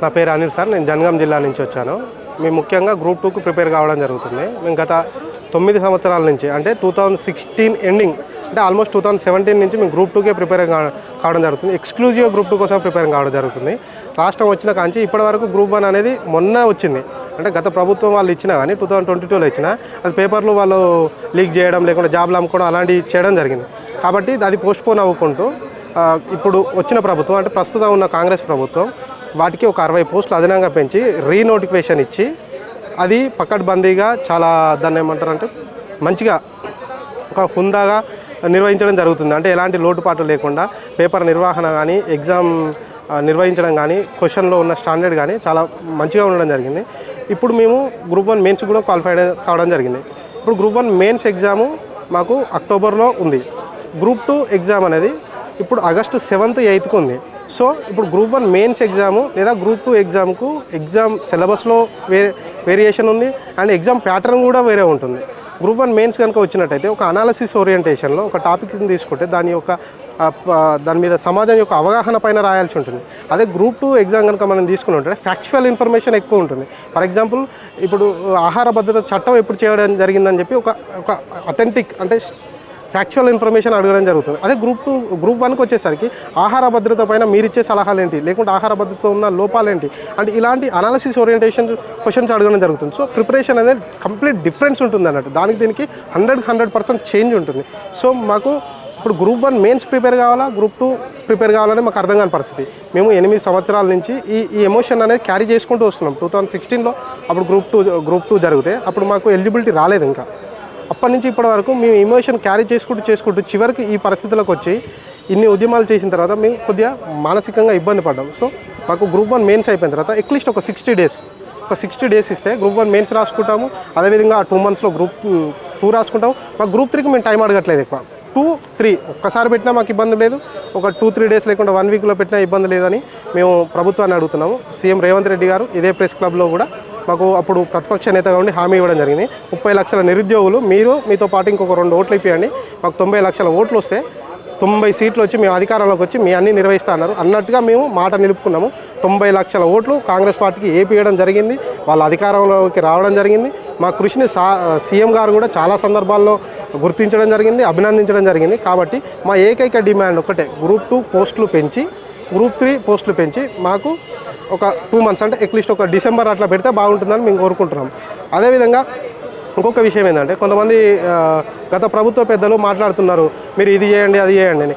నా పేరు అనిల్ సార్. నేను జనగాం జిల్లా నుంచి వచ్చాను. మేము ముఖ్యంగా గ్రూప్ 2కు ప్రిపేర్ కావడం జరుగుతుంది. మేము గత 9 సంవత్సరాల నుంచి అంటే 2016 ఎండింగ్ అంటే ఆల్మోస్ట్ 2017 నుంచి మేము గ్రూప్ 2కే ప్రిపేర్ కావడం జరుగుతుంది. ఎక్స్క్లూజివ్ గ్రూప్ 2 కోసం ప్రిపేర్ కావడం జరుగుతుంది. రాష్ట్రం వచ్చిన కాంచి ఇప్పటివరకు గ్రూప్ 1 అనేది మొన్న వచ్చింది. అంటే గత ప్రభుత్వం వాళ్ళు ఇచ్చినా కానీ 2022లో ఇచ్చినా అది పేపర్లు వాళ్ళు లీక్ చేయడం లేకుండా జాబ్లు అమ్ముకోవడం అలాంటివి చేయడం జరిగింది. కాబట్టి అది పోస్ట్పోన్ అవ్వకుంటూ ఇప్పుడు వచ్చిన ప్రభుత్వం అంటే ప్రస్తుతం ఉన్న కాంగ్రెస్ ప్రభుత్వం వాటికి ఒక 60 పోస్టులు అదనంగా పెంచి రీనోటిఫికేషన్ ఇచ్చి అది పకడ్బందీగా చాలా దాన్ని ఏమంటారంటే మంచిగా ఒక హుందాగా నిర్వహించడం జరుగుతుంది. అంటే ఎలాంటి లోటుపాట్లు లేకుండా పేపర్ నిర్వహణ కానీ ఎగ్జామ్ నిర్వహించడం కానీ క్వశ్చన్లో ఉన్న స్టాండర్డ్ కానీ చాలా మంచిగా ఉండడం జరిగింది. ఇప్పుడు మేము గ్రూప్ 1 మెయిన్స్ కూడా క్వాలిఫైడ్ కావడం జరిగింది. ఇప్పుడు గ్రూప్ 1 మెయిన్స్ ఎగ్జాము మాకు అక్టోబర్లో ఉంది. గ్రూప్ 2 ఎగ్జామ్ అనేది ఇప్పుడు ఆగస్టు 7th 8th ఉంది. సో ఇప్పుడు గ్రూప్ 1 మెయిన్స్ ఎగ్జాము లేదా గ్రూప్ 2 ఎగ్జామ్కు ఎగ్జామ్ సిలబస్లో వేరియేషన్ ఉంది అండ్ ఎగ్జామ్ ప్యాటర్న్ కూడా వేరే ఉంటుంది. గ్రూప్ 1 మెయిన్స్ కనుక వచ్చినట్టయితే ఒక అనాలిసిస్ ఓరియంటేషన్లో ఒక టాపిక్ని తీసుకుంటే దాని మీద సమాజం యొక్క అవగాహన పైన రాయాల్సి ఉంటుంది. అదే గ్రూప్ 2 ఎగ్జామ్ కనుక మనం తీసుకుని ఉంటే ఫ్యాక్చువల్ ఇన్ఫర్మేషన్ ఎక్కువ ఉంటుంది. ఫర్ ఎగ్జాంపుల్ ఇప్పుడు ఆహార భద్రత చట్టం ఎప్పుడు చేయడం జరిగిందని చెప్పి ఒక అథెంటిక్ అంటే ఫ్యాక్చువల్ ఇన్ఫర్మేషన్ అడగడం జరుగుతుంది. అదే గ్రూప్ 1కి వచ్చేసరికి ఆహార భద్రత పైన మీరు ఇచ్చే సలహాలు ఏంటి, లేకుంటే ఆహార భద్రత ఉన్న లోపాలు ఏంటి అంటే ఇలాంటి అనాలిసిస్ ఓరియంటేషన్ క్వశ్చన్స్ అడగడం జరుగుతుంది. సో ప్రిపరేషన్ అనేది కంప్లీట్ డిఫరెన్స్ ఉంటుంది అన్నట్టు. దీనికి 100% చేంజ్ ఉంటుంది. సో మాకు ఇప్పుడు గ్రూప్ 1 మెయిన్స్ ప్రిపేర్ కావాలా, గ్రూప్ 2 ప్రిపేర్ కావాలని మాకు అర్థం కాని పరిస్థితి. మేము 8 సంవత్సరాల నుంచి ఈ ఎమోషన్ అనేది క్యారీ చేసుకుంటూ వస్తున్నాం. 2016లో అప్పుడు గ్రూప్ 2 జరిగితే అప్పుడు మాకు ఎలిజిబిలిటీ రాలేదు. ఇంకా అప్పటి నుంచి ఇప్పటి వరకు మేము ఎమోషన్ క్యారీ చేసుకుంటూ చివరికి ఈ పరిస్థితులకు వచ్చి ఇన్ని ఉద్యమాలు చేసిన తర్వాత మేము కొద్దిగా మానసికంగా ఇబ్బంది పడ్డాం. సో మాకు గ్రూప్ 1 మెయిన్స్ అయిపోయిన తర్వాత అట్లీస్ట్ ఒక 60 డేస్ ఇస్తే గ్రూప్ 1 మెయిన్స్ రాసుకుంటాము. అదేవిధంగా 2 monthsలో గ్రూప్ 2 రాసుకుంటాము. మాకు గ్రూప్ 3కి మేము టైం అడగట్లేదు. ఎక్కువ 2-3 ఒక్కసారి పెట్టినా మాకు ఇబ్బంది లేదు. ఒక 2-3 డేస్ లేకుండా 1 weekలో పెట్టినా ఇబ్బంది లేదని మేము ప్రభుత్వాన్ని అడుగుతున్నాము. సీఎం రేవంత్ రెడ్డి గారు ఇదే ప్రెస్ క్లబ్లో కూడా మాకు అప్పుడు ప్రతిపక్ష నేతగా ఉండి హామీ ఇవ్వడం జరిగింది. 30 లక్షల నిరుద్యోగులు మీతో పాటు ఇంకొక 2 ఓట్లు ఇప్పియండి, మాకు 90 లక్షల ఓట్లు వస్తే 90 సీట్లు వచ్చి మేము అధికారంలోకి వచ్చి మీ అన్నీ నిర్వహిస్తా అన్నట్టుగా మేము మాట నిలుపుకున్నాము. 90 లక్షల ఓట్లు కాంగ్రెస్ పార్టీకి ఏపీయడం జరిగింది. వాళ్ళ అధికారంలోకి రావడం జరిగింది. మా కృషిని సీఎం గారు కూడా చాలా సందర్భాల్లో గుర్తించడం జరిగింది, అభినందించడం జరిగింది. కాబట్టి మా ఏకైక డిమాండ్ ఒకటే, గ్రూప్ 2 పోస్టులు పెంచి గ్రూప్ 3 పోస్టులు పెంచి మాకు ఒక 2 months అంటే అట్లీస్ట్ ఒక డిసెంబర్ అట్లా పెడితే బాగుంటుందని మేము కోరుకుంటున్నాం. అదేవిధంగా ఇంకొక విషయం ఏంటంటే కొంతమంది గత ప్రభుత్వ పెద్దలు మాట్లాడుతున్నారు, మీరు ఇది చేయండి అది చేయండి అని.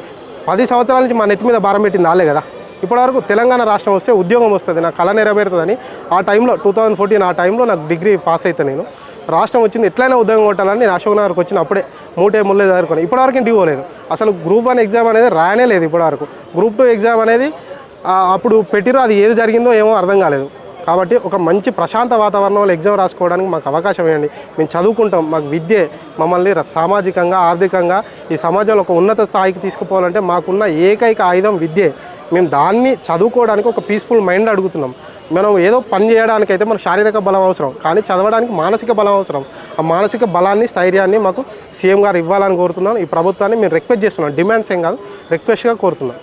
10 సంవత్సరాల నుంచి మా నెత్తి మీద భారం పెట్టింది ఆలే కదా. ఇప్పటివరకు తెలంగాణ రాష్ట్రం వస్తే ఉద్యోగం వస్తుంది, నా కళ నెరవేరుతుందని ఆ టైంలో 2014 ఆ టైంలో నాకు డిగ్రీ పాస్ అయితే నేను రాష్ట్రం వచ్చింది ఎట్లయినా ఉద్యోగం కొట్టాలని నేను అశోక్ నగర్కి వచ్చిన అప్పుడే ముళ్ళే చదువుకొని ఇప్పటివరకు ఇంటికి పోలేదు. అసలు గ్రూప్ 1 ఎగ్జామ్ అనేది రాయనే లేదు ఇప్పటివరకు. గ్రూప్ 2 ఎగ్జామ్ అనేది అప్పుడు పెట్టిరో అది ఏది జరిగిందో ఏమో అర్థం కాలేదు. కాబట్టి ఒక మంచి ప్రశాంత వాతావరణంలో ఎగ్జామ్ రాసుకోవడానికి మాకు అవకాశం ఇవ్వండి. మేము చదువుకుంటాం, మాకు విద్యే మమ్మల్ని సామాజికంగా ఆర్థికంగా ఈ సమాజంలో ఒక ఉన్నత స్థాయికి తీసుకుపోవాలంటే మాకున్న ఏకైక ఆయుధం విద్యే. మేము దాన్ని చదువుకోవడానికి ఒక పీస్ఫుల్ మైండ్ అడుగుతున్నాం. మనం ఏదో పని చేయడానికైతే మనకు శారీరక బలం అవసరం, కానీ చదవడానికి మానసిక బలం అవసరం. ఆ మానసిక బలాన్ని స్థైర్యాన్ని మాకు సీఎం గారు ఇవ్వాలని కోరుతున్నాను. ఈ ప్రభుత్వాన్ని మేము రిక్వెస్ట్ చేస్తున్నాం, డిమాండ్స్ ఏం కాదు, రిక్వెస్ట్గా కోరుతున్నాం.